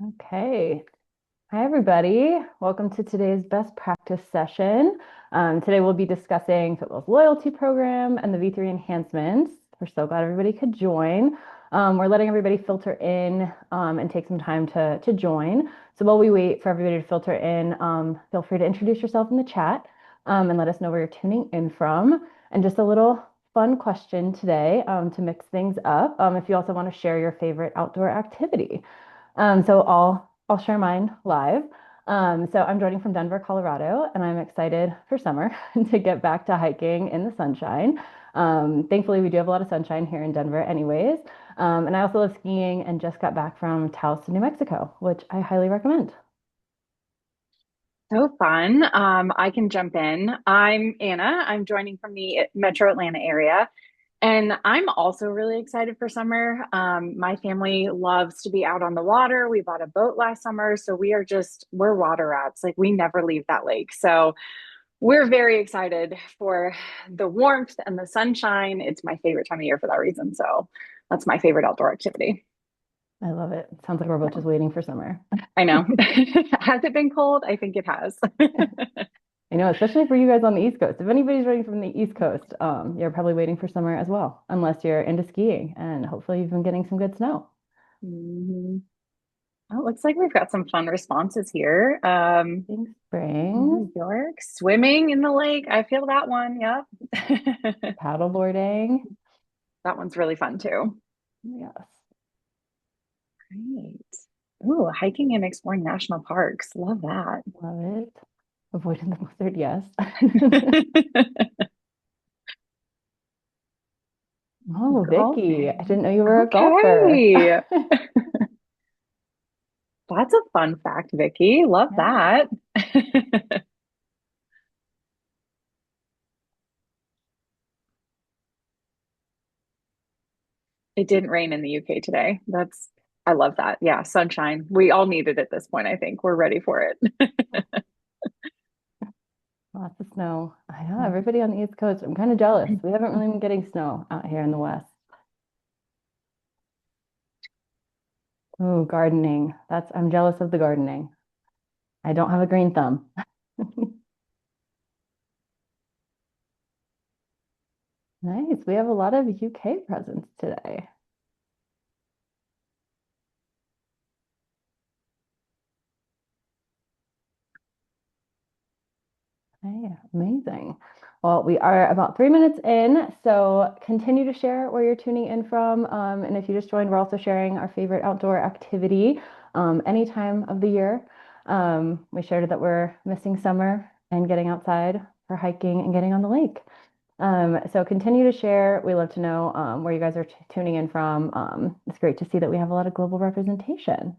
Okay. Hi, everybody. Welcome to today's best practice session. Today we'll be discussing Fitwel's loyalty program and the V3 enhancements. We're so glad everybody could join. We're letting everybody filter in and take some time to join. So while we wait for everybody to filter in, feel free to introduce yourself in the chat and let us know where you're tuning in from. And just a little fun question today to mix things up. If you also want to share your favorite outdoor activity. So I'll share mine live. So I'm joining from Denver, Colorado, and I'm excited for summer to get back to hiking in the sunshine. Thankfully, we do have a lot of sunshine here in Denver, anyways. And I also love skiing and just got back from Taos, New Mexico, which I highly recommend. So fun. I can jump in. I'm Anna. I'm joining from the Metro Atlanta area, and I'm also really excited for summer. My family loves to be out on the water. We bought a boat last summer, so we're water rats. Like we never leave that lake. So we're very excited for the warmth and the sunshine. It's my favorite time of year for that reason. So that's my favorite outdoor activity. I love it. Sounds like we're both just waiting for summer. I know. Has it been cold? I think it has. I know, especially for you guys on the East Coast. If anybody's joining from the East Coast, you're probably waiting for summer as well, unless you're into skiing, and hopefully you've been getting some good snow. Mhm. Oh, it looks like we've got some fun responses here. Thanks, spring, New York, swimming in the lake. I feel that one. Yep. paddleboarding. That one's really fun too. Yes, Great. Ooh, hiking and exploring national parks. Love that. love it. Avoiding the blizzard, yes. Oh, Vicky, I didn't Golfing. know you were a golfer. Okay. That's a fun fact, Vicky. Love Yeah. that. It didn't rain in the UK today. I love that. Yeah, sunshine. We all need it at this point, I think. We're ready for it. Lots of snow. I know everybody on the East Coast. I'm kind of jealous. We haven't really been getting snow out here in the West. Oh, gardening. I'm jealous of the gardening. I don't have a green thumb. Nice. We have a lot of UK presence today. Hey, amazing. Well, we are about 3 minutes in, so continue to share where you're tuning in from. And if you just joined, we're also sharing our favorite outdoor activity any time of the year. We shared that we're missing summer and getting outside for hiking and getting on the lake. So continue to share. We love to know where you guys are tuning in from. It's great to see that we have a lot of global representation.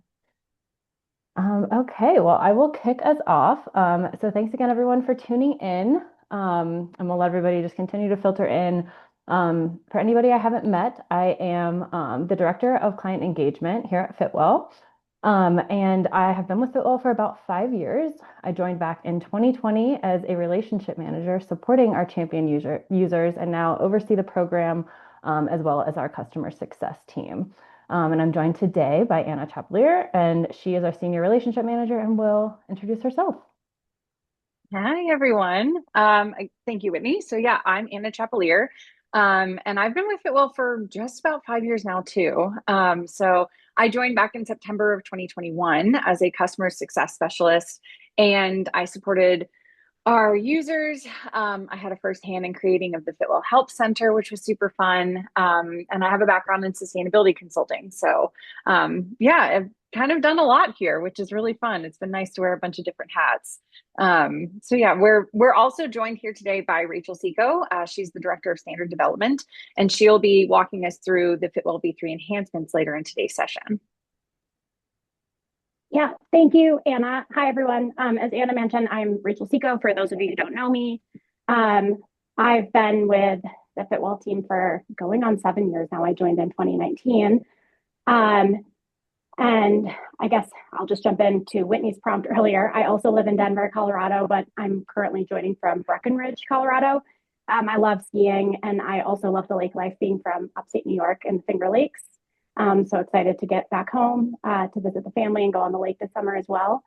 Okay, well, I will kick us off. So thanks again, everyone, for tuning in. And we'll let everybody just continue to filter in. For anybody I haven't met, I am the Director of Client Engagement here at Fitwel. And I have been with Fitwel for about 5 years. I joined back in 2020 as a relationship manager supporting our champion users and now oversee the program as well as our customer success team. And I'm joined today by Anna Chapelier, and she is our senior relationship manager and will introduce herself. Hi, everyone. Thank you, Whitney. So, yeah, I'm Anna Chapelier, and I've been with Fitwell for just about 5 years now, too. So, I joined back in September of 2021 as a customer success specialist, and I supported our users. I had a firsthand in creating of the Fitwell Help Center, which was super fun. And I have a background in sustainability consulting. So, yeah, I've kind of done a lot here, which is really fun. It's been nice to wear a bunch of different hats. So yeah, we're also joined here today by Rachel Seco. She's the director of standard development, and she'll be walking us through the Fitwell V3 enhancements later in today's session. Yeah, thank you, Anna. Hi, everyone. As Anna mentioned, I'm Rachel Seco, for those of you who don't know me. I've been with the Fitwell team for going on 7 years now. I joined in 2019. Um, and I guess I'll just jump into Whitney's prompt earlier. I also live in Denver, Colorado, but I'm currently joining from Breckenridge, Colorado. I love skiing, and I also love the lake life being from upstate New York and the Finger Lakes. So excited to get back home to visit the family and go on the lake this summer as well.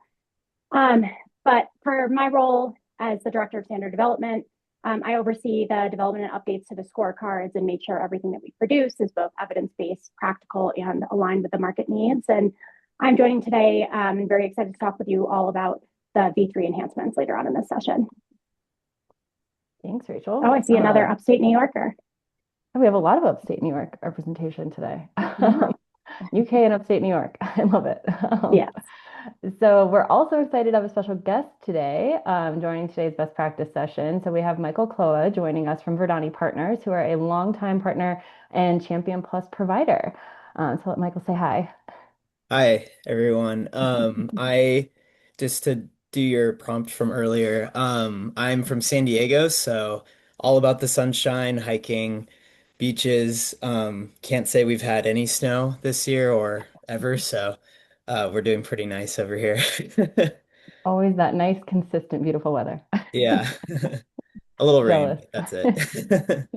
Um, but for my role as the Director of Standard Development, I oversee the development and updates to the scorecards and make sure everything that we produce is both evidence-based, practical, and aligned with the market needs. And I'm joining today and very excited to talk with you all about the V3 enhancements later on in this session. Thanks, Rachel. Oh, I see another upstate New Yorker. We have a lot of upstate New York representation today. UK and upstate New York. I love it. Yes. So we're also excited to have a special guest today joining today's best practice session. So we have Michael Kloha joining us from Verdani Partners, who are a longtime partner and Champion Plus provider. So let Michael say hi. Hi, everyone. I just to do your prompt from earlier, I'm from San Diego, so all about the sunshine, hiking, beaches. Can't say we've had any snow this year or ever, so we're doing pretty nice over here. Always that nice, consistent, beautiful weather. Yeah, a little rain, Jealous. but that's it.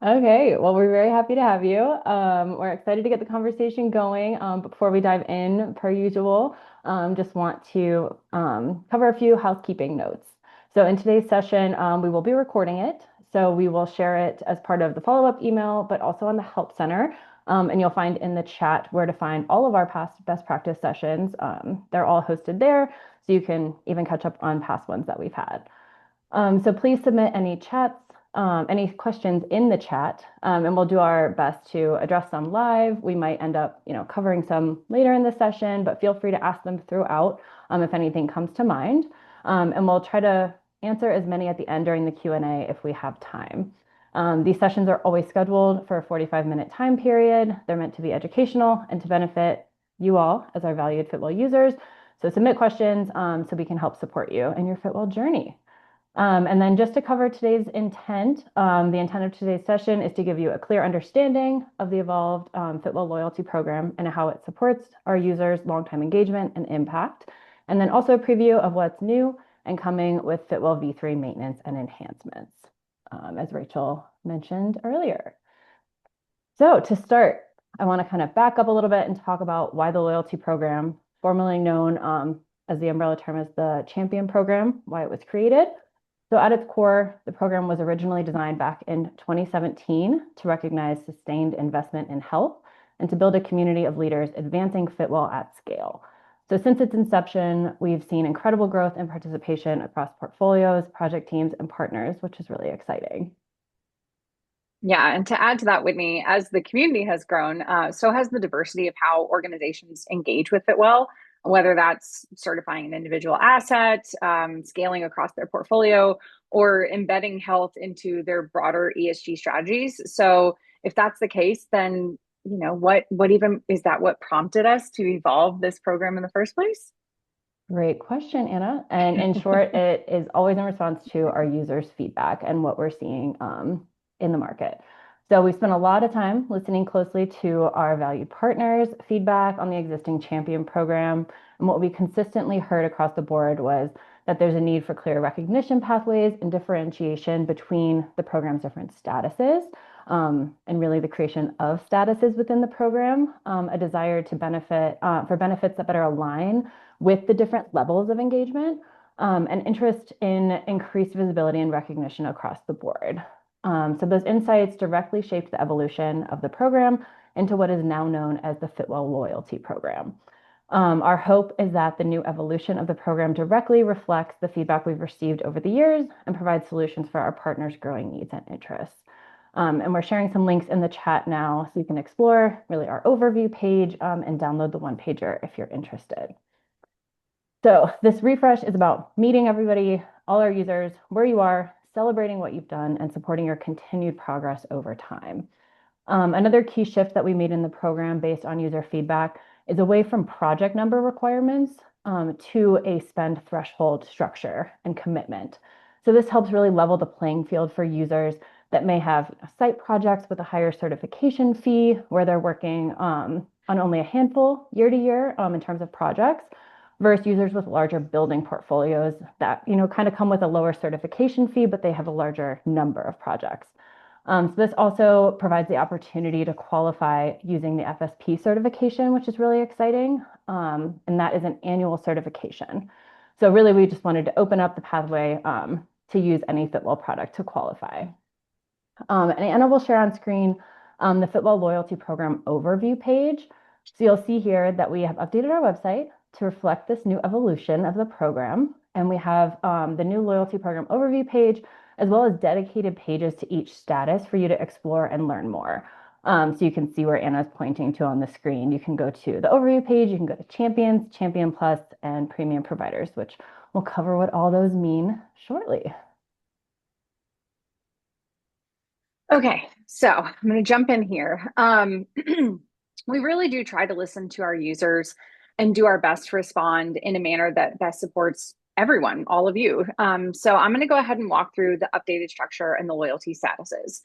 Okay, well, we're very happy to have you. We're excited to get the conversation going. But before we dive in, per usual, just want to cover a few housekeeping notes. So in today's session, we will be recording it. So we will share it as part of the follow-up email, but also on the Help Center. And you'll find in the chat where to find all of our past best practice sessions. They're all hosted there, so you can even catch up on past ones that we've had. So please submit any chats, any questions in the chat, and we'll do our best to address them live. We might end up, covering some later in the session, but feel free to ask them throughout if anything comes to mind. And we'll try to answer as many at the end during the Q&A if we have time. These sessions are always scheduled for a 45-minute time period. They're meant to be educational and to benefit you all as our valued Fitwel users. So submit questions so we can help support you in your Fitwel journey. And then just to cover today's intent, the intent of today's session is to give you a clear understanding of the evolved Fitwel Loyalty Program and how it supports our users' longtime engagement and impact. And then also a preview of what's new and coming with Fitwel V3 maintenance and enhancements, as Rachel mentioned earlier. So to start, I want to kind of back up a little bit and talk about why the loyalty program, formerly known as the umbrella term as the Champion Program, why it was created. So at its core, the program was originally designed back in 2017 to recognize sustained investment in health and to build a community of leaders advancing Fitwel at scale. So since its inception, we've seen incredible growth and participation across portfolios, project teams, and partners, which is really exciting. Yeah, and to add to that, Whitney, as the community has grown, so has the diversity of how organizations engage with Fitwel, whether that's certifying an individual asset, scaling across their portfolio, or embedding health into their broader ESG strategies. So if that's the case, then what even is that what prompted us to evolve this program in the first place? Great question, Anna. And in short, it is always in response to our users' feedback and what we're seeing in the market. So we spent a lot of time listening closely to our valued partners' feedback on the existing Champion program. And what we consistently heard across the board was that there's a need for clear recognition pathways and differentiation between the program's different statuses, and really the creation of statuses within the program, a desire to benefit for benefits that better align with the different levels of engagement, and interest in increased visibility and recognition across the board. So those insights directly shaped the evolution of the program into what is now known as the Fitwel Loyalty Program. Our hope is that the new evolution of the program directly reflects the feedback we've received over the years and provides solutions for our partners' growing needs and interests. And we're sharing some links in the chat now so you can explore really our overview page and download the one pager if you're interested. So this refresh is about meeting everybody, all our users, where you are, celebrating what you've done, and supporting your continued progress over time. Another key shift that we made in the program based on user feedback is away from project number requirements to a spend threshold structure and commitment. So this helps really level the playing field for users that may have site projects with a higher certification fee where they're working on only a handful year to year in terms of projects, versus users with larger building portfolios that kind of come with a lower certification fee, but they have a larger number of projects. So this also provides the opportunity to qualify using the FSP certification, which is really exciting. And that is an annual certification. So really, we just wanted to open up the pathway to use any Fitwel product to qualify. And Anna will share on screen the Fitwel Loyalty Program overview page. So you'll see here that we have updated our website to reflect this new evolution of the program. And we have the new loyalty program overview page, as well as dedicated pages to each status for you to explore and learn more. So you can see where Anna's pointing to on the screen. You can go to the overview page, you can go to Champions, Champion Plus, and Premium Providers, which we'll cover what all those mean shortly. Okay, so I'm going to jump in here. We really do try to listen to our users and do our best to respond in a manner that best supports everyone, all of you. So I'm going to go ahead and walk through the updated structure and the loyalty statuses.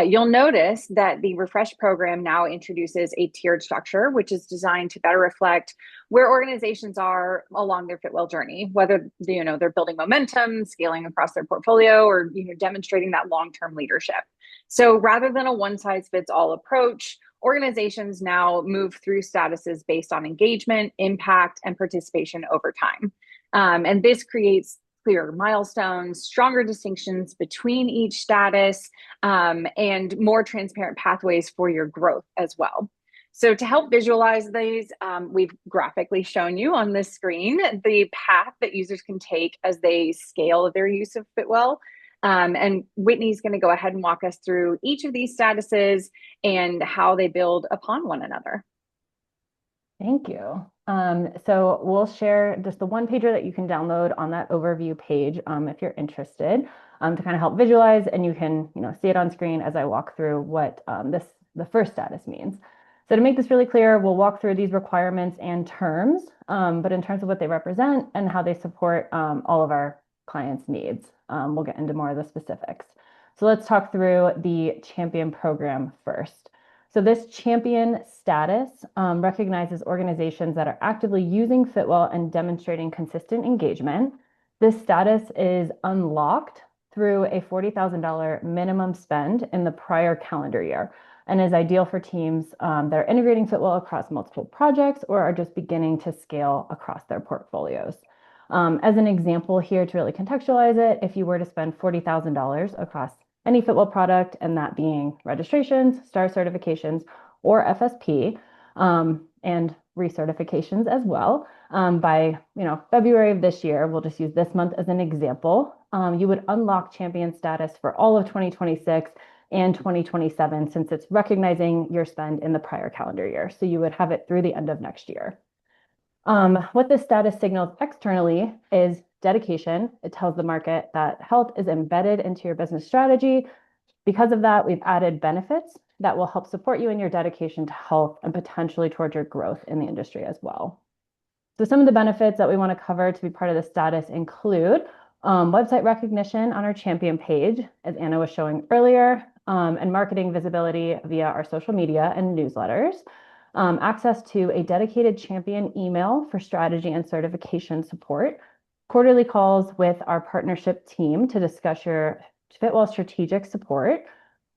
You'll notice that the refresh program now introduces a tiered structure, which is designed to better reflect where organizations are along their Fitwel journey, whether they're building momentum, scaling across their portfolio, or demonstrating that long-term leadership. So rather than a one-size-fits-all approach, organizations now move through statuses based on engagement, impact, and participation over time. And this creates clearer milestones, stronger distinctions between each status, and more transparent pathways for your growth as well. So to help visualize these, we've graphically shown you on this screen the path that users can take as they scale their use of Fitwel. And Whitney's going to go ahead and walk us through each of these statuses and how they build upon one another. Thank you. So we'll share just the one pager that you can download on that overview page if you're interested to kind of help visualize, and you can see it on screen as I walk through what the first status means. So to make this really clear, we'll walk through these requirements and terms, but in terms of what they represent and how they support all of our clients' needs. We'll get into more of the specifics. So let's talk through the champion program first. So this champion status recognizes organizations that are actively using Fitwel and demonstrating consistent engagement. This status is unlocked through a $40,000 minimum spend in the prior calendar year and is ideal for teams that are integrating Fitwel across multiple projects or are just beginning to scale across their portfolios. As an example here to really contextualize it, if you were to spend $40,000 across any Fitwel product, and that being registrations, STAR certifications, or FSP, and recertifications as well, by February of this year, we'll just use this month as an example, you would unlock champion status for all of 2026 and 2027 since it's recognizing your spend in the prior calendar year. So you would have it through the end of next year. What this status signals externally is dedication. It tells the market that health is embedded into your business strategy. Because of that, we've added benefits that will help support you in your dedication to health and potentially towards your growth in the industry as well. So some of the benefits that we want to cover to be part of the status include website recognition on our champion page, as Anna was showing earlier, and marketing visibility via our social media and newsletters. Access to a dedicated champion email for strategy and certification support, quarterly calls with our partnership team to discuss your Fitwel strategic support,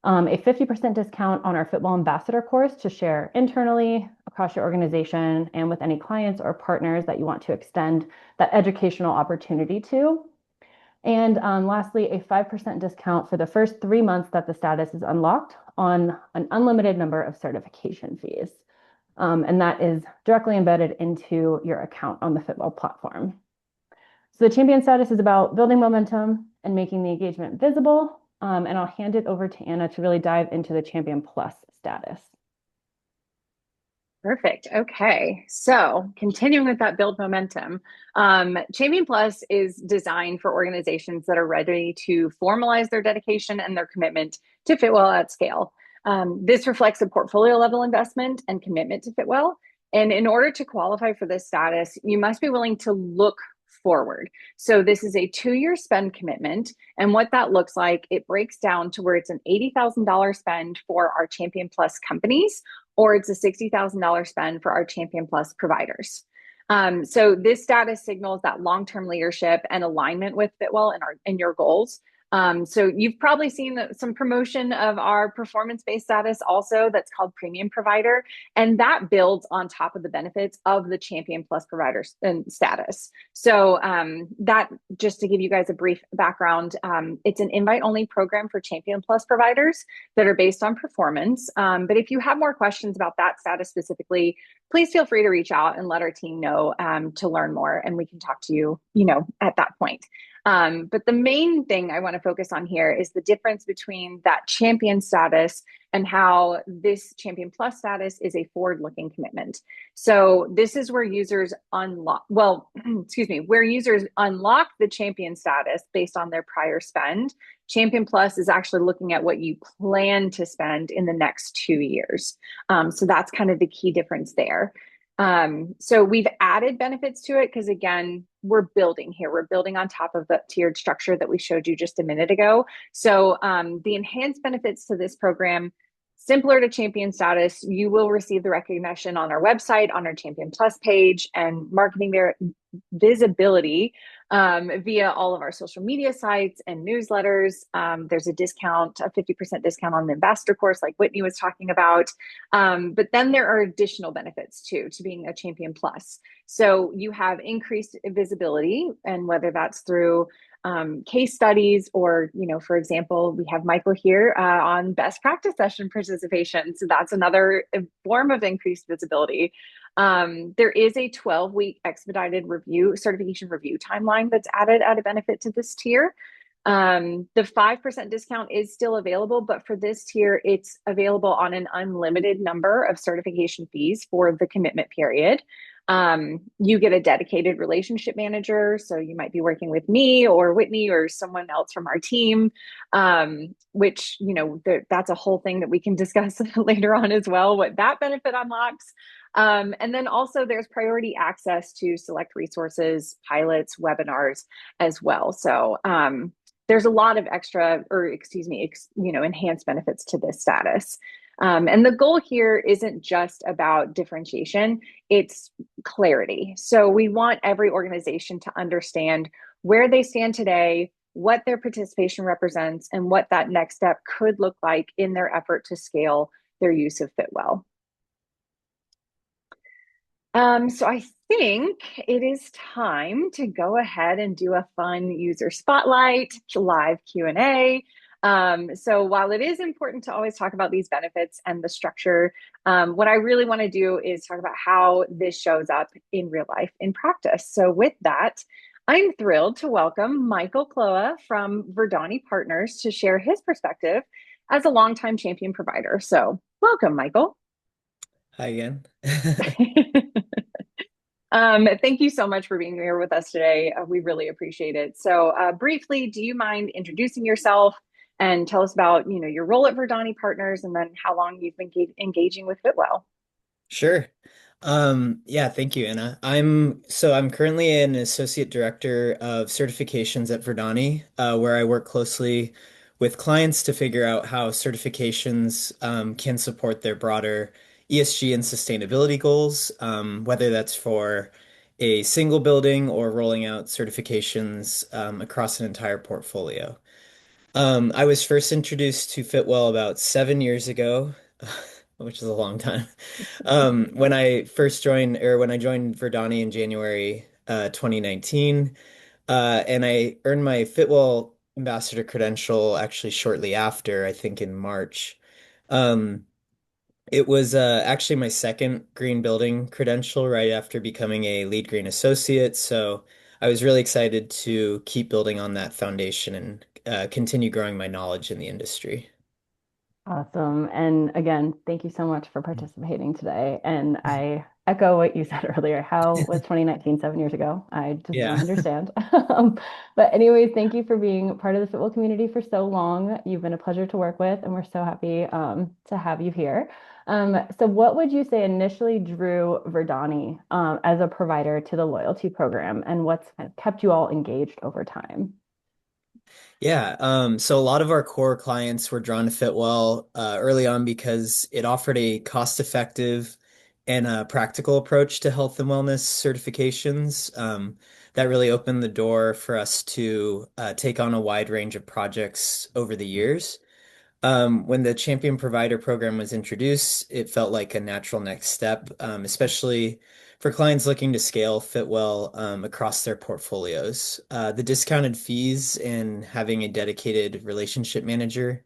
a 50% discount on our Fitwel Ambassador course to share internally across your organization and with any clients or partners that you want to extend that educational opportunity to. And lastly, a 5% discount for the first 3 months that the status is unlocked on an unlimited number of certification fees. And that is directly embedded into your account on the Fitwel platform. So the champion status is about building momentum and making the engagement visible. And I'll hand it over to Anna to really dive into the Champion Plus status. Perfect. Okay. So continuing with that build momentum, Champion Plus is designed for organizations that are ready to formalize their dedication and their commitment to Fitwel at scale. This reflects a portfolio level investment and commitment to Fitwel. And in order to qualify for this status, you must be willing to look forward. So this is a 2-year spend commitment. And what that looks like, it breaks down to where it's an $80,000 spend for our Champion Plus companies, or it's a $60,000 spend for our Champion Plus providers. So this status signals that long-term leadership and alignment with Fitwel and your goals. So you've probably seen some promotion of our performance-based status also that's called premium provider, and that builds on top of the benefits of the champion plus provider status. So that, just to give you guys a brief background, it's an invite-only program for champion plus providers that are based on performance. But if you have more questions about that status specifically, please feel free to reach out and let our team know to learn more, and we can talk to you, at that point. But the main thing I want to focus on here is the difference between that champion status and how this champion plus status is a forward-looking commitment. So this is where users unlock, where users unlock the champion status based on their prior spend. Champion Plus is actually looking at what you plan to spend in the next 2 years. So that's kind of the key difference there. So we've added benefits to it because, again, we're building here. We're building on top of the tiered structure that we showed you just a minute ago. So the enhanced benefits to this program, similar to champion status, you will receive the recognition on our website, on our Champion Plus page, and marketing visibility via all of our social media sites and newsletters. There's a 50% discount on the ambassador course, like Whitney was talking about. But then there are additional benefits too to being a Champion Plus. So you have increased visibility, and whether that's through case studies or, for example, we have Michael here on best practice session participation. So that's another form of increased visibility. There is a 12-week expedited certification review timeline that's added at a benefit to this tier. The 5% discount is still available, but for this tier, it's available on an unlimited number of certification fees for the commitment period. You get a dedicated relationship manager. So you might be working with me or Whitney or someone else from our team, which, that's a whole thing that we can discuss later on as well, what that benefit unlocks. And then also there's priority access to select resources, pilots, webinars as well. So there's a lot of enhanced benefits to this status. And the goal here isn't just about differentiation, it's clarity. So we want every organization to understand where they stand today, what their participation represents, and what that next step could look like in their effort to scale their use of Fitwel. So I think it is time to go ahead and do a fun user spotlight, live Q&A. So while it is important to always talk about these benefits and the structure, what I really want to do is talk about how this shows up in real life in practice. So with that, I'm thrilled to welcome Michael Kloha from Verdani Partners to share his perspective as a longtime champion provider. So welcome, Michael. Hi again. Thank you so much for being here with us today. We really appreciate it. So briefly, do you mind introducing yourself and tell us about, your role at Verdani Partners and then how long you've been engaging with Fitwel? Sure. Yeah, thank you, Anna. I'm currently an associate director of certifications at Verdani, where I work closely with clients to figure out how certifications can support their broader ESG and sustainability goals, whether that's for a single building or rolling out certifications across an entire portfolio. I was first introduced to Fitwel about 7 years ago, which is a long time. When I joined Verdani in January 2019, and I earned my Fitwel ambassador credential actually shortly after, I think in March. Um, it was actually my second green building credential right after becoming a lead green associate. So I was really excited to keep building on that foundation and continue growing my knowledge in the industry. Awesome. And again, thank you so much for participating today. And I echo what you said earlier. How was 2019, 7 years ago? I just don't Yeah. understand. But anyways, thank you for being part of the Fitwel community for so long. You've been a pleasure to work with, and we're so happy to have you here. So what would you say initially drew Verdani as a provider to the loyalty program, and what's kind of kept you all engaged over time? Yeah, so a lot of our core clients were drawn to Fitwel early on because it offered a cost-effective and a practical approach to health and wellness certifications. That really opened the door for us to take on a wide range of projects over the years. When the Champion Provider Program was introduced, it felt like a natural next step, especially for clients looking to scale Fitwel across their portfolios. The discounted fees and having a dedicated relationship manager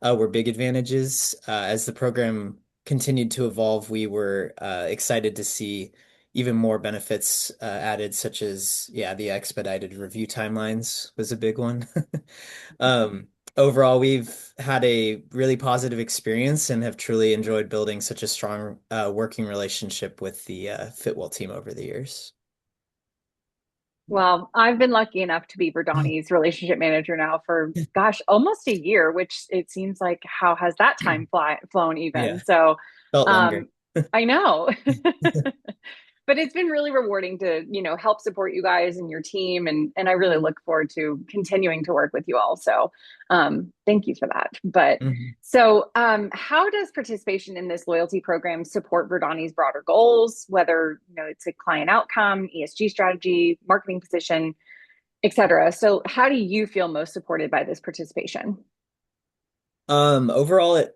were big advantages. As the program continued to evolve, we were excited to see even more benefits added, such as, yeah, the expedited review timelines was a big one. Um, Overall, we've had a really positive experience and have truly enjoyed building such a strong working relationship with the Fitwell team over the years. Well, I've been lucky enough to be Verdani's relationship manager now for, gosh, almost a year, which it seems like how has that time flown even? Yeah, So, felt longer. um, I know. But it's been really rewarding to, help support you guys and your team. And I really look forward to continuing to work with you all. So thank you for that. But Mhm. so how does participation in this loyalty program support Verdani's broader goals, whether it's a client outcome, ESG strategy, marketing position, et cetera? So how do you feel most supported by this participation? Overall, it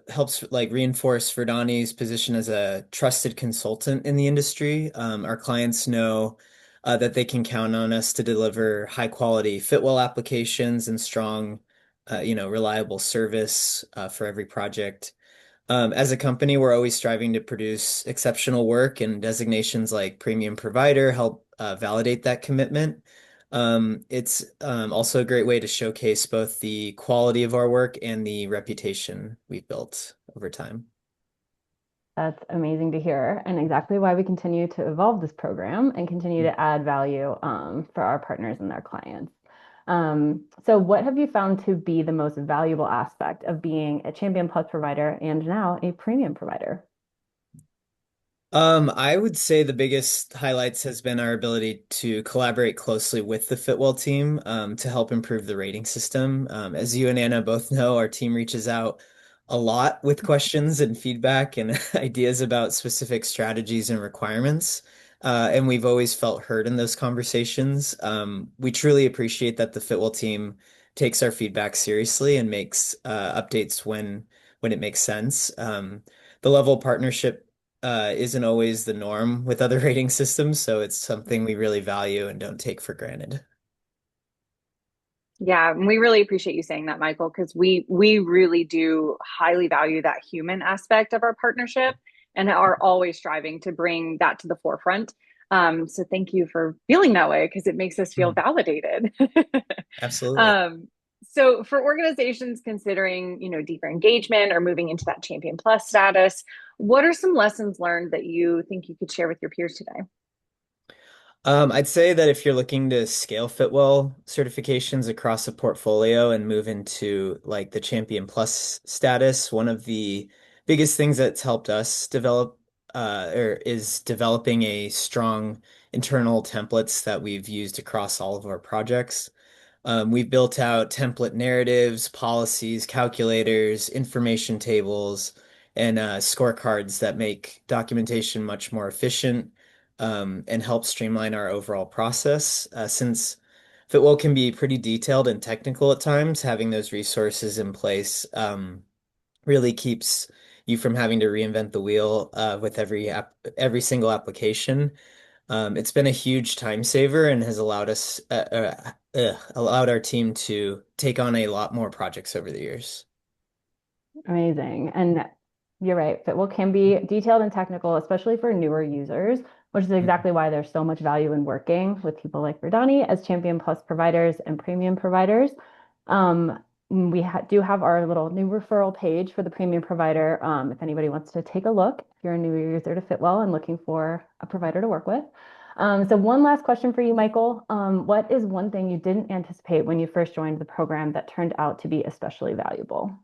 helps like reinforce Verdani's position as a trusted consultant in the industry. Our clients know that they can count on us to deliver high quality Fitwell applications and strong, reliable service for every project. As a company, we're always striving to produce exceptional work, and designations like premium provider help validate that commitment. It's also a great way to showcase both the quality of our work and the reputation we've built over time. That's amazing to hear, and exactly why we continue to evolve this program and continue to add value for our partners and their clients. So, what have you found to be the most valuable aspect of being a Champion Plus provider and now a premium provider? I would say the biggest highlights has been our ability to collaborate closely with the Fitwell team to help improve the rating system. As you and Anna both know, our team reaches out a lot with questions and feedback and ideas about specific strategies and requirements. And we've always felt heard in those conversations. We truly appreciate that the Fitwell team takes our feedback seriously and makes updates when it makes sense. The level of partnership isn't always the norm with other rating systems, so it's something we really value and don't take for granted. Yeah, and we really appreciate you saying that, Michael, because we really do highly value that human aspect of our partnership and are always striving to bring that to the forefront. So thank you for feeling that way because it makes us feel Mhm. validated. Absolutely. um, so for organizations considering, deeper engagement or moving into that Champion Plus status, what are some lessons learned that you think you could share with your peers today? I'd say that if you're looking to scale Fitwell certifications across a portfolio and move into like the Champion Plus status, one of the biggest things that's helped us develop or is developing a strong internal templates that we've used across all of our projects. We've built out template narratives, policies, calculators, information tables, and scorecards that make documentation much more efficient and help streamline our overall process. Since Fitwell can be pretty detailed and technical at times, having those resources in place really keeps you from having to reinvent the wheel with every single application. It's been a huge time saver and has allowed our team to take on a lot more projects over the years. Amazing. And you're right, Fitwel can be detailed and technical, especially for newer users, which is Mhm. exactly why there's so much value in working with people like Verdani as Champion Plus providers and premium providers. We do have our little new referral page for the premium provider. If anybody wants to take a look, if you're a new user to Fitwel and looking for a provider to work with. So one last question for you, Michael. What is one thing you didn't anticipate when you first joined the program that turned out to be especially valuable?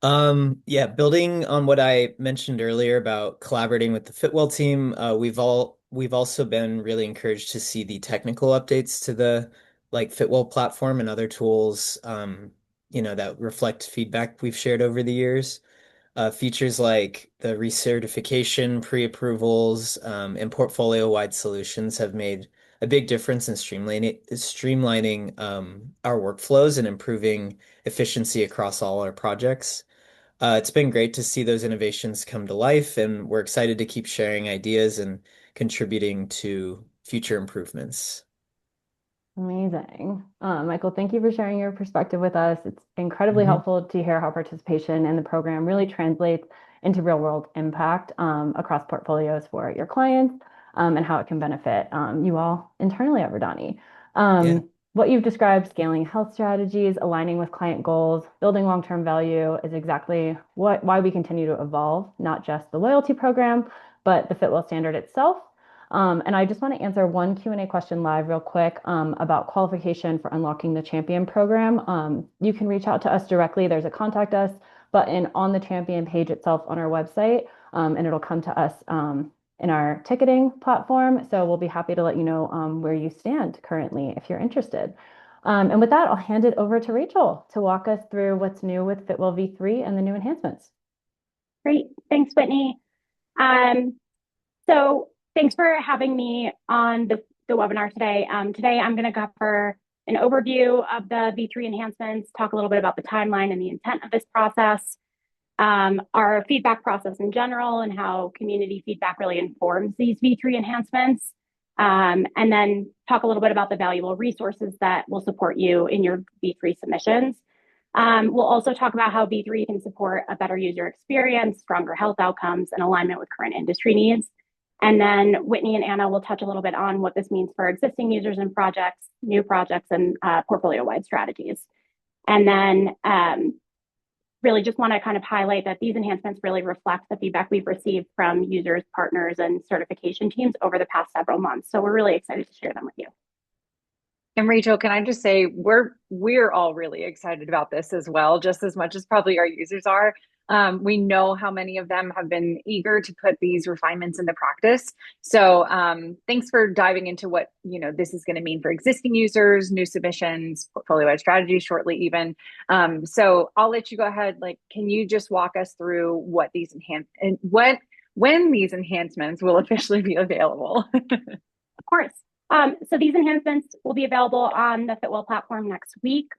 Yeah, building on what I mentioned earlier about collaborating with the Fitwell team, we've also been really encouraged to see the technical updates to the like Fitwell platform and other tools, that reflect feedback we've shared over the years. Features like the recertification, pre-approvals, and portfolio-wide solutions have made a big difference in streamlining our workflows and improving efficiency across all our projects. It's been great to see those innovations come to life, and we're excited to keep sharing ideas and contributing to future improvements. Amazing. Michael, thank you for sharing your perspective with us. It's incredibly Mhm. helpful to hear how participation in the program really translates into real world impact across portfolios for your clients and how it can benefit you all internally at Verdani. Yeah. What you've described, scaling health strategies, aligning with client goals, building long-term value is exactly why we continue to evolve, not just the loyalty program, but the Fitwel standard itself. And I just want to answer one Q&A question live real quick about qualification for unlocking the champion program. You can reach out to us directly. There's a contact us button on the champion page itself on our website, and it'll come to us in our ticketing platform. So we'll be happy to let you know where you stand currently if you're interested. And with that, I'll hand it over to Rachel to walk us through what's new with Fitwel V3 and the new enhancements. Great. Thanks, Whitney. So thanks for having me on the webinar today. Today, I'm going to cover an overview of the V3 enhancements, talk a little bit about the timeline and the intent of this process, our feedback process in general, and how community feedback really informs these V3 enhancements, and then talk a little bit about the valuable resources that will support you in your V3 submissions. We'll also talk about how V3 can support a better user experience, stronger health outcomes, and alignment with current industry needs. And then Whitney and Anna will touch a little bit on what this means for existing users and projects, new projects, and portfolio-wide strategies. And then really just want to kind of highlight that these enhancements really reflect the feedback we've received from users, partners, and certification teams over the past several months. So we're really excited to share them with you. And Rachel, can I just say we're all really excited about this as well, just as much as probably our users are. We know how many of them have been eager to put these refinements into practice. So thanks for diving into what this is going to mean for existing users, new submissions, portfolio-wide strategies shortly even. So I'll let you go ahead. Can you just walk us through what these when these enhancements will officially be available? Of course. So these enhancements will be available on the Fitwel platform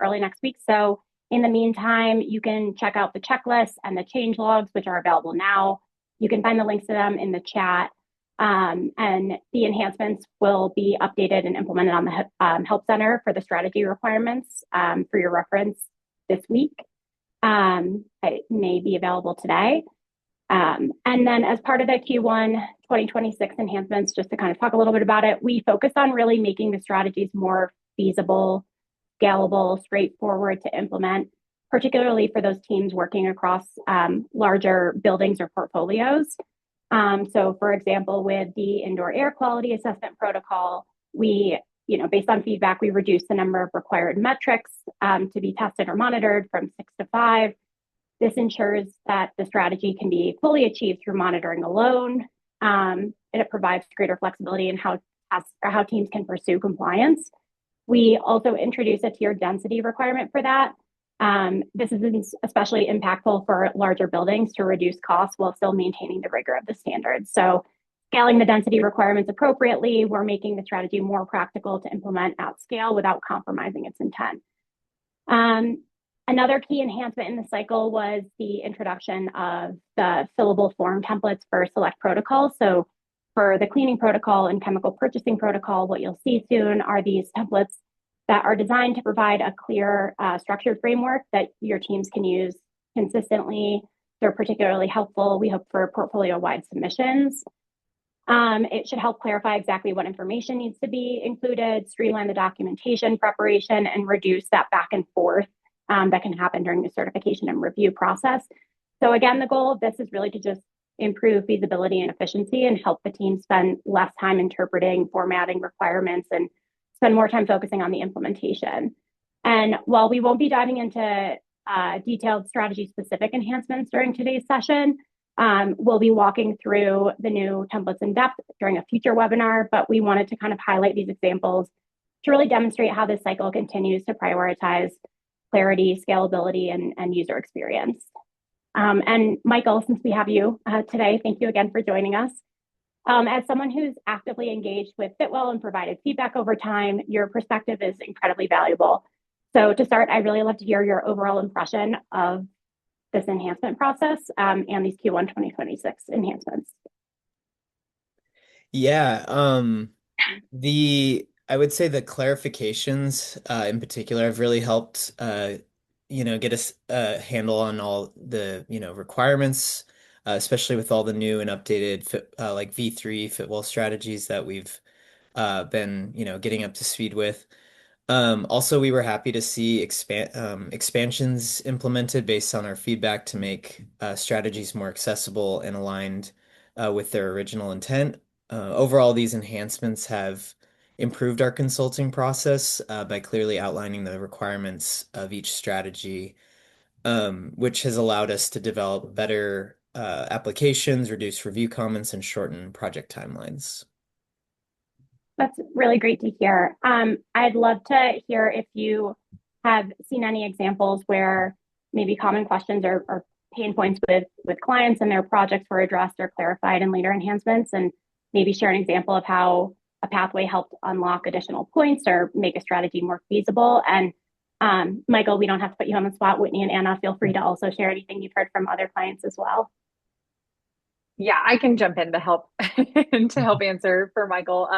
early next week. So in the meantime, you can check out the checklist and the change logs, which are available now. You can find the links to them in the chat. And the enhancements will be updated and implemented on the Help Center for the strategy requirements for your reference this week. It may be available today. And then as part of the Q1 2026 enhancements, just to kind of talk a little bit about it, we focused on really making the strategies more feasible, scalable, straightforward to implement, particularly for those teams working across larger buildings or portfolios. So for example, with the indoor air quality assessment protocol, we, based on feedback, we reduced the number of required metrics to be tested or monitored from 6 to 5. This ensures that the strategy can be fully achieved through monitoring alone, and it provides greater flexibility in how teams can pursue compliance. We also introduced a tiered density requirement for that. This is especially impactful for larger buildings to reduce costs while still maintaining the rigor of the standards. So scaling the density requirements appropriately, we're making the strategy more practical to implement at scale without compromising its intent. Another key enhancement in the cycle was the introduction of the fillable form templates for select protocols. So for the cleaning protocol and chemical purchasing protocol, what you'll see soon are these templates that are designed to provide a clear, structured framework that your teams can use consistently. They're particularly helpful, we hope, for portfolio-wide submissions. It should help clarify exactly what information needs to be included, streamline the documentation preparation, and reduce that back and forth that can happen during the certification and review process. So again, the goal of this is really to just improve feasibility and efficiency and help the team spend less time interpreting, formatting requirements, and spend more time focusing on the implementation. And while we won't be diving into detailed strategy-specific enhancements during today's session, we'll be walking through the new templates in depth during a future webinar, but we wanted to kind of highlight these examples to really demonstrate how this cycle continues to prioritize clarity, scalability, and user experience. And Michael, since we have you today, thank you again for joining us. As someone who's actively engaged with Fitwel and provided feedback over time, your perspective is incredibly valuable. So to start, I'd really love to hear your overall impression of this enhancement process and these Q1 2026 enhancements. Yeah, I would say the clarifications in particular have really helped get us a handle on all the, requirements, especially with all the new and updated like V3 Fitwell strategies that we've been, getting up to speed with. Also, we were happy to see expansions implemented based on our feedback to make strategies more accessible and aligned with their original intent. Overall, these enhancements have improved our consulting process by clearly outlining the requirements of each strategy, which has allowed us to develop better applications, reduce review comments, and shorten project timelines. That's really great to hear. I'd love to hear if you have seen any examples where maybe common questions or pain points with clients and their projects were addressed or clarified in later enhancements, and maybe share an example of how a pathway helped unlock additional points or make a strategy more feasible. And Michael, we don't have to put you on the spot. Whitney and Anna, feel free to also share anything you've heard from other clients as well. Yeah, I can jump in to help to help answer for Michael.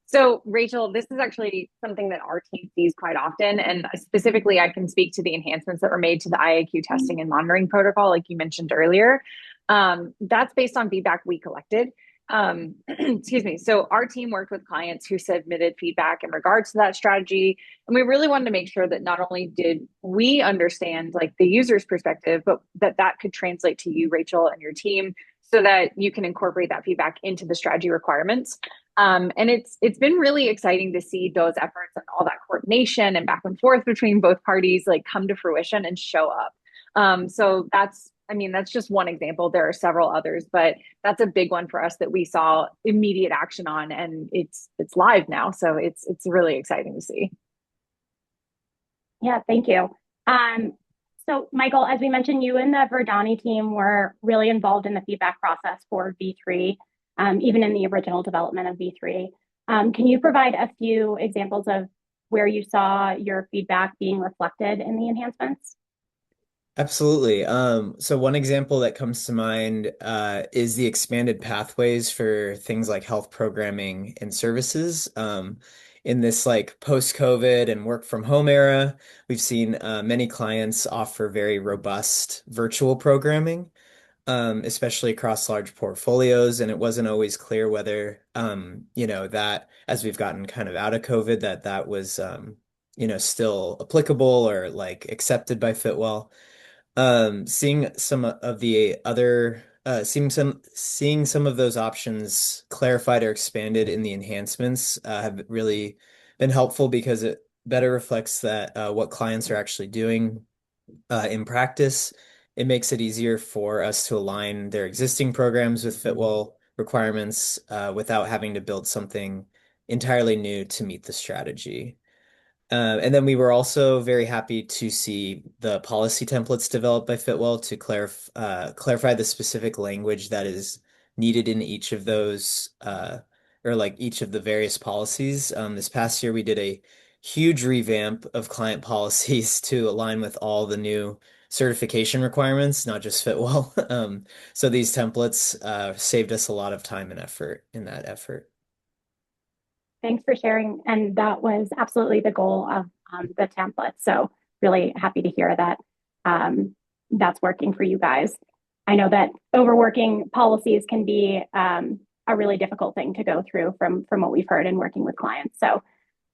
So Rachel, this is actually something that our team sees quite often, and specifically, I can speak to the enhancements that were made to the IAQ testing and monitoring protocol, like you mentioned earlier. That's based on feedback we collected. Excuse me. So our team worked with clients who submitted feedback in regards to that strategy, and we really wanted to make sure that not only did we understand like the user's perspective, but that could translate to you, Rachel, and your team so that you can incorporate that feedback into the strategy requirements. And it's been really exciting to see those efforts and all that coordination and back and forth between both parties like come to fruition and show up. So that's just one example. There are several others, but that's a big one for us that we saw immediate action on, and it's live now. So it's really exciting to see. Yeah, thank you. So Michael, as we mentioned, you and the Verdani team were really involved in the feedback process for V3, even in the original development of V3. Can you provide a few examples of where you saw your feedback being reflected in the enhancements? Absolutely. So one example that comes to mind is the expanded pathways for things like health programming and services. In this like post-COVID and work from home era, we've seen many clients offer very robust virtual programming, especially across large portfolios. And it wasn't always clear whether, that as we've gotten kind of out of COVID, that was, still applicable or like accepted by Fitwel. Seeing some of the other seeing some of those options clarified or expanded in the enhancements have really been helpful because it better reflects that what clients are actually doing in practice. It makes it easier for us to align their existing programs with Fitwel requirements without having to build something entirely new to meet the strategy. And then we were also very happy to see the policy templates developed by Fitwel to clarify the specific language that is needed in each of those, or like each of the various policies. This past year, we did a huge revamp of client policies to align with all the new certification requirements, not just Fitwel. So these templates saved us a lot of time and effort in that effort. Thanks for sharing. And that was absolutely the goal of the template. So really happy to hear that that's working for you guys. I know that overworking policies can be a really difficult thing to go through from what we've heard in working with clients. So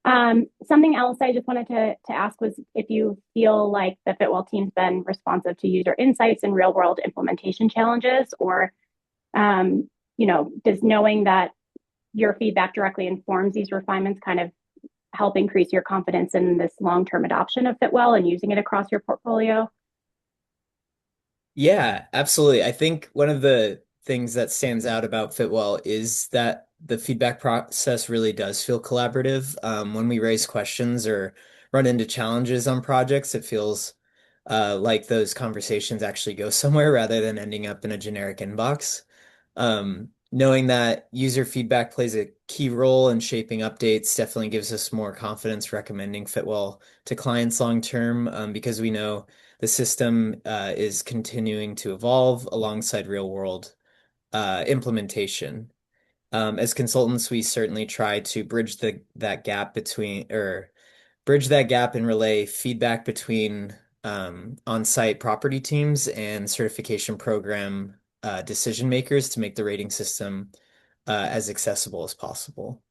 something else I just wanted to ask was if you feel like the Fitwel team's been responsive to user insights and real world implementation challenges, or does knowing that your feedback directly informs these refinements kind of help increase your confidence in this long-term adoption of Fitwel and using it across your portfolio? Yeah, absolutely. I think one of the things that stands out about Fitwel is that the feedback process really does feel collaborative. When we raise questions or run into challenges on projects, it feels like those conversations actually go somewhere rather than ending up in a generic inbox. Knowing that user feedback plays a key role in shaping updates definitely gives us more confidence recommending Fitwel to clients long term, because we know the system is continuing to evolve alongside real world implementation. As consultants, we certainly try to bridge that gap and relay feedback between on-site property teams and certification program decision makers to make the rating system as accessible as possible.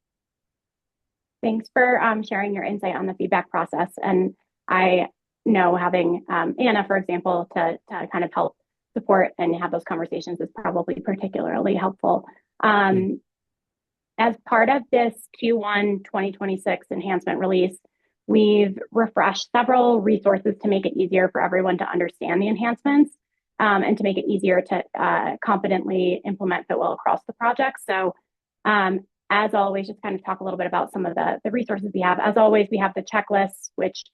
Thanks for sharing your insight on the feedback process. And I know having Anna, for example, to kind of help support and have those conversations is probably particularly helpful. As part of this Q1 2026 enhancement release, we've refreshed several resources to make it easier for everyone to understand the enhancements and to make it easier to confidently implement Fitwel across the project. So as always, just kind of talk a little bit about some of the resources we have. As always, we have the checklists, which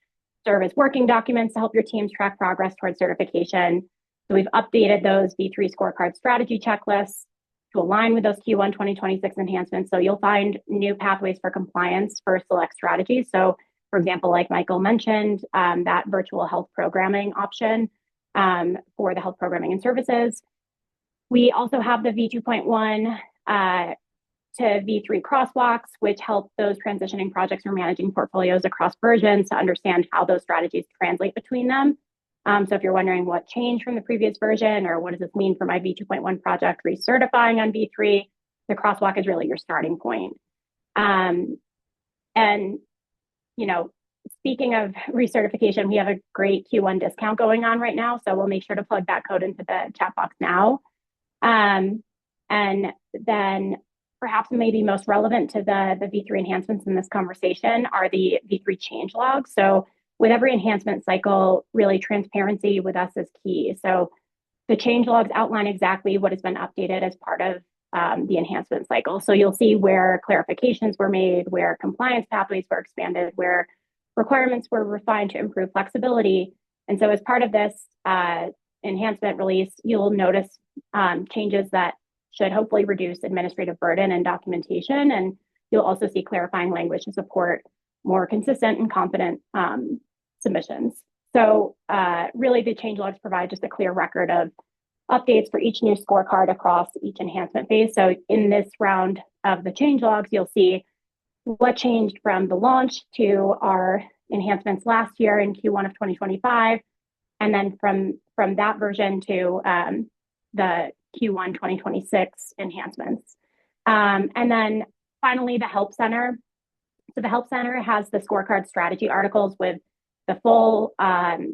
serve as working documents to help your teams track progress towards certification. So we've updated those V3 scorecard strategy checklists to align with those Q1 2026 enhancements. So you'll find new pathways for compliance for select strategies. So for example, like Michael mentioned, that virtual health programming option for the health programming and services. We also have the V2.1 to V3 crosswalks, which help those transitioning projects or managing portfolios across versions to understand how those strategies translate between them. So if you're wondering what changed from the previous version or what does this mean for my V2.1 project recertifying on V3, the crosswalk is really your starting point. And, you know, speaking of recertification, we have a great Q1 discount going on right now. So we'll make sure to plug that code into the chat box now. And then perhaps maybe most relevant to the V3 enhancements in this conversation are the V3 change logs. So with every enhancement cycle, really transparency with us is key. So the change logs outline exactly what has been updated as part of the enhancement cycle. So you'll see where clarifications were made, where compliance pathways were expanded, where requirements were refined to improve flexibility. And so as part of this enhancement release, you'll notice changes that should hopefully reduce administrative burden and documentation. And you'll also see clarifying language to support more consistent and confident submissions. So really the change logs provide just a clear record of updates for each new scorecard across each enhancement phase. So in this round of the change logs, you'll see what changed from the launch to our enhancements last year in Q1 of 2025, and then from that version to the Q1 2026 enhancements. And then finally, the Help Center. So the Help Center has the scorecard strategy articles with the full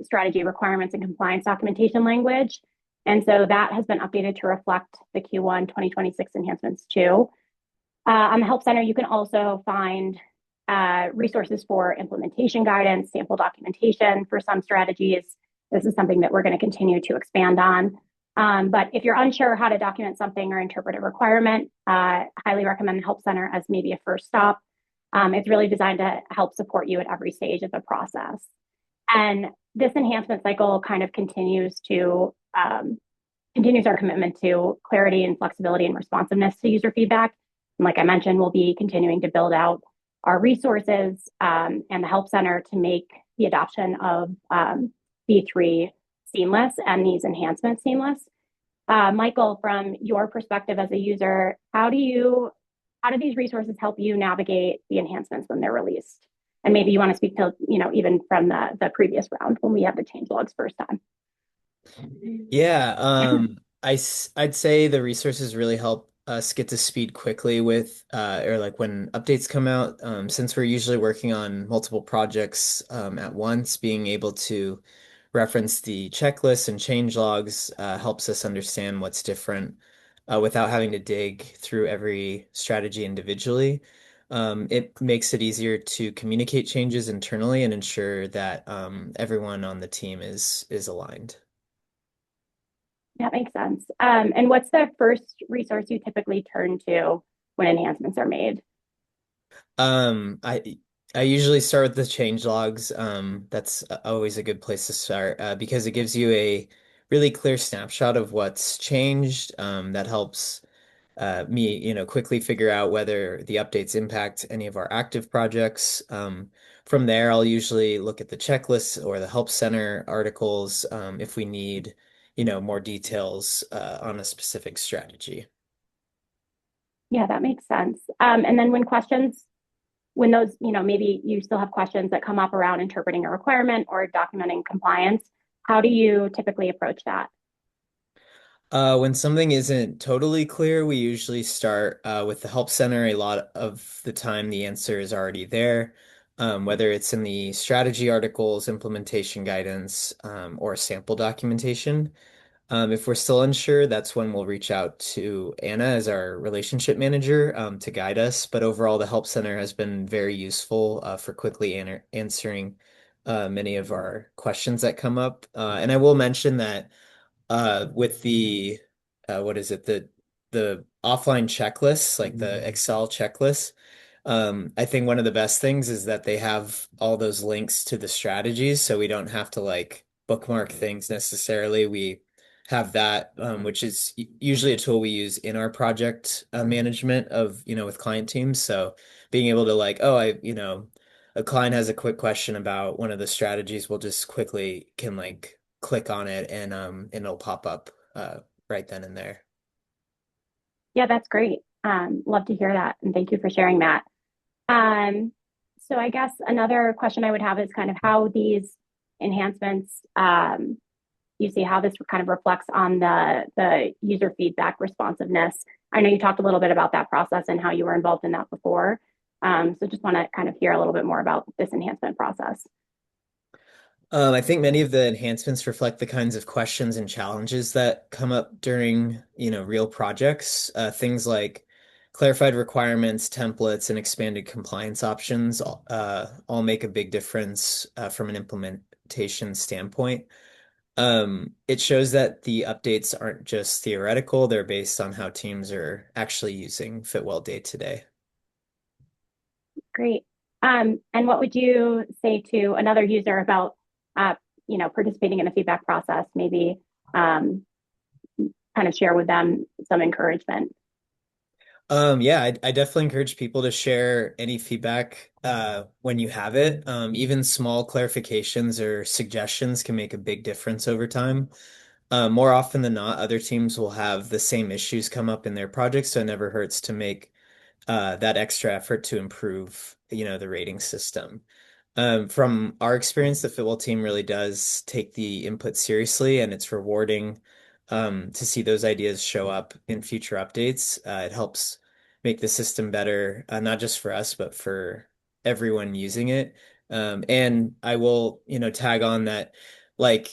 strategy requirements and compliance documentation language. And so that has been updated to reflect the Q1 2026 enhancements too. On the Help Center, you can also find resources for implementation guidance, sample documentation for some strategies. This is something that we're going to continue to expand on. But if you're unsure how to document something or interpret a requirement, I highly recommend the Help Center as maybe a first stop. It's really designed to help support you at every stage of the process. And this enhancement cycle kind of continues our commitment to clarity and flexibility and responsiveness to user feedback. And like I mentioned, we'll be continuing to build out our resources and the Help Center to make the adoption of V3 seamless and these enhancements seamless. Michael, from your perspective as a user, how do these resources help you navigate the enhancements when they're released? And maybe you want to speak to, even from the previous round when we had the change logs first time. Yeah, I'd say the resources really help us get to speed quickly with or like when updates come out. Since we're usually working on multiple projects at once, being able to reference the checklist and change logs helps us understand what's different without having to dig through every strategy individually. It makes it easier to communicate changes internally and ensure that everyone on the team is aligned. That makes sense. And what's the first resource you typically turn to when enhancements are made? I I usually start with the change logs. That's always a good place to start because it gives you a really clear snapshot of what's changed. That helps me, quickly figure out whether the updates impact any of our active projects. From there, I'll usually look at the checklists or the Help Center articles if we need, more details on a specific strategy. Yeah, that makes sense. And then when those, maybe you still have questions that come up around interpreting a requirement or documenting compliance, how do you typically approach that? When something isn't totally clear, we usually start with the Help Center. A lot of the time, the answer is already there, whether it's in the strategy articles, implementation guidance, or sample documentation. If we're still unsure, that's when we'll reach out to Anna as our relationship manager to guide us. But overall, the Help Center has been very useful for quickly answering many of our questions that come up. And I will mention that with the what is it, the offline checklists, like the Excel checklists, I think one of the best things is that they have all those links to the strategies, so we don't have to like bookmark things necessarily. We have that, which is usually a tool we use in our project management of, with client teams. So being able to like, oh, a client has a quick question about one of the strategies, we'll just quickly can like click on it and it'll pop up right then and there. Yeah, that's great. Love to hear that. And thank you for sharing that. Um, so I guess another question I would have is kind of how these enhancements, you see how this kind of reflects on the user feedback responsiveness. I know you talked a little bit about that process and how you were involved in that before. So just want to kind of hear a little bit more about this enhancement process. I think many of the enhancements reflect the kinds of questions and challenges that come up during, real projects. Things like clarified requirements, templates, and expanded compliance options all make a big difference from an implementation standpoint. It shows that the updates aren't just theoretical, they're based on how teams are actually using Fitwel day to day. Great. And what would you say to another user about, uh, participating in the feedback process? Maybe kind of share with them some encouragement. Yeah, I definitely encourage people to share any feedback when you have it. Even small clarifications or suggestions can make a big difference over time. More often than not, other teams will have the same issues come up in their projects, so it never hurts to make that extra effort to improve, the rating system. From our experience, the Fitwel team really does take the input seriously, and it's rewarding to see those ideas show up in future updates. It helps make the system better, not just for us, but for everyone using it. And I will, tag on that, like,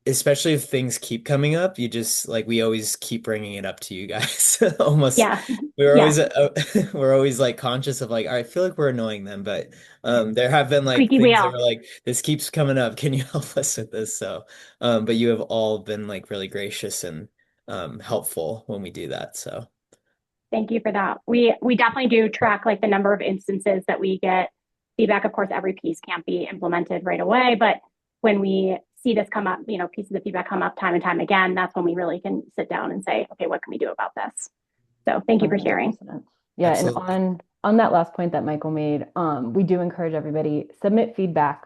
especially if things keep coming up, you just like we always keep bringing it up to you guys. Almost, Yeah, we're yeah, always we're always like conscious of like, I feel like we're annoying them, but there have been like squeaky things that wheel. were like, this keeps coming up. Can you help us with this? So, but you have all been like really gracious and helpful when we do that. So, Thank you for that. We definitely do track like the number of instances that we get feedback. Of course, every piece can't be implemented right away, but when we see this come up, pieces of feedback come up time and time again, that's when we really can sit down and say, okay, what can we do about this? So thank you for sharing. 100%. Yeah, and absolutely. on that last point that Michael made, we do encourage everybody submit feedback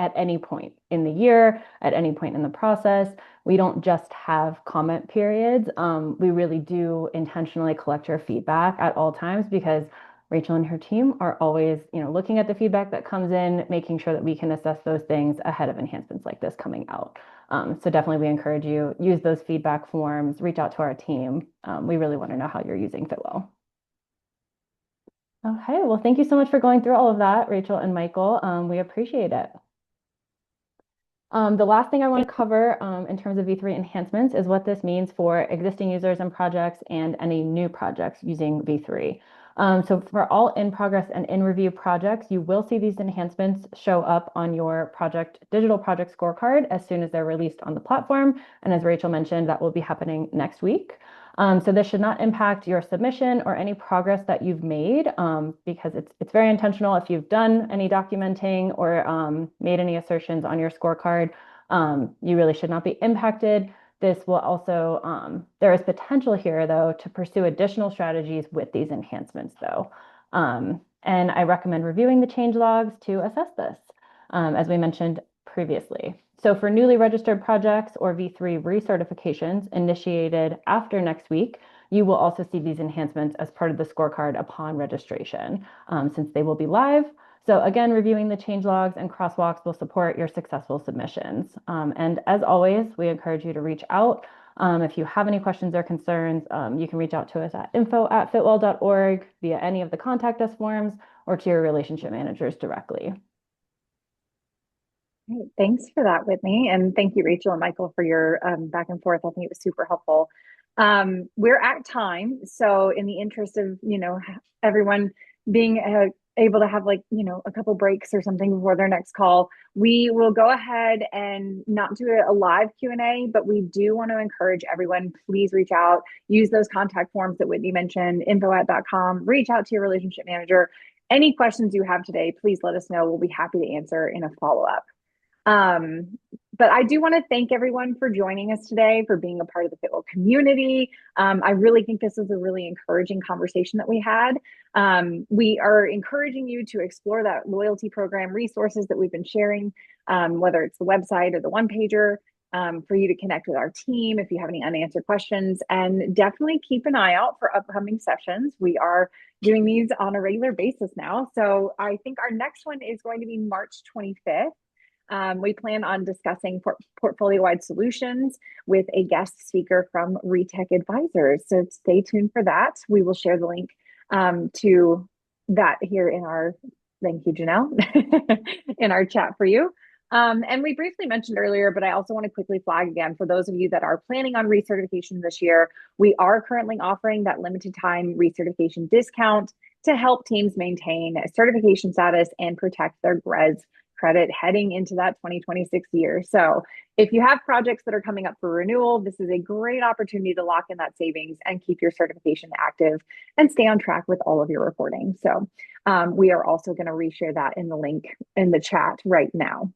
at any point in the year, at any point in the process. We don't just have comment periods. We really do intentionally collect your feedback at all times because Rachel and her team are always, looking at the feedback that comes in, making sure that we can assess those things ahead of enhancements like this coming out. So definitely we encourage you, use those feedback forms, reach out to our team. We really want to know how you're using Fitwel. Okay, well, thank you so much for going through all of that, Rachel and Michael. We appreciate it. The last thing I want to cover in terms of V3 enhancements is what this means for existing users and projects and any new projects using V3. So for all in progress and in review projects, you will see these enhancements show up on your digital project scorecard as soon as they're released on the platform. And as Rachel mentioned, that will be happening next week. So this should not impact your submission or any progress that you've made, because it's very intentional. If you've done any documenting or made any assertions on your scorecard, you really should not be impacted. This will also, there is potential here though to pursue additional strategies with these enhancements though. And I recommend reviewing the change logs to assess this, as we mentioned previously. So for newly registered projects or V3 recertifications initiated after next week, you will also see these enhancements as part of the scorecard upon registration, since they will be live. So again, reviewing the change logs and crosswalks will support your successful submissions. And as always, we encourage you to reach out. If you have any questions or concerns, you can reach out to us at info@fitwel.org via any of the contact us forms or to your relationship managers directly. Great. Thanks for that, Whitney. And thank you, Rachel and Michael, for your back and forth. I think it was super helpful. We're at time. So in the interest of, everyone being able to have a couple breaks or something before their next call, we will go ahead and not do a live Q&A, but we do want to encourage everyone, please reach out, use those contact forms that Whitney mentioned, info@.com, reach out to your relationship manager. Any questions you have today, please let us know. We'll be happy to answer in a follow-up. But I do want to thank everyone for joining us today, for being a part of the Fitwel community. I really think this is a really encouraging conversation that we had. We are encouraging you to explore that loyalty program resources that we've been sharing, whether it's the website or the one-pager, for you to connect with our team if you have any unanswered questions, and definitely keep an eye out for upcoming sessions. We are doing these on a regular basis now. So I think our next one is going to be March 25th. We plan on discussing portfolio-wide solutions with a guest speaker from Retech Advisors. So stay tuned for that. We will share the link to that here in our, thank you, Janelle, in our chat for you. And we briefly mentioned earlier, but I also want to quickly flag again for those of you that are planning on recertification this year, we are currently offering that limited time recertification discount to help teams maintain certification status and protect their GRES credit heading into that 2026 year. So if you have projects that are coming up for renewal, this is a great opportunity to lock in that savings and keep your certification active and stay on track with all of your reporting. So we are also going to reshare that in the link in the chat right now.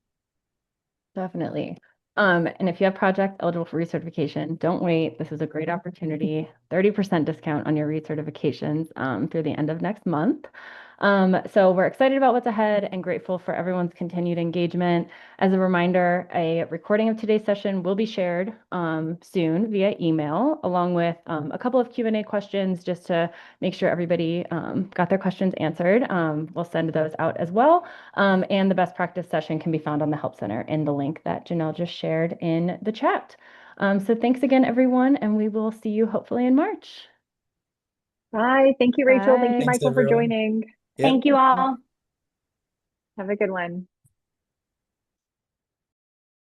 Definitely. And if you have projects eligible for recertification, don't wait. This is a great opportunity. 30% discount on your recertifications through the end of next month. So we're excited about what's ahead and grateful for everyone's continued engagement. As a reminder, a recording of today's session will be shared soon via email, along with a couple of Q&A questions just to make sure everybody got their questions answered. We'll send those out as well. And the best practice session can be found on the Help Center in the link that Janelle just shared in the chat. So thanks again, everyone, and we will see you hopefully in March. Bye. Thank you, Rachel. Bye. Thank you, Thanks, Michael, for everyone. joining. Yep. Thank you all. Have a good one.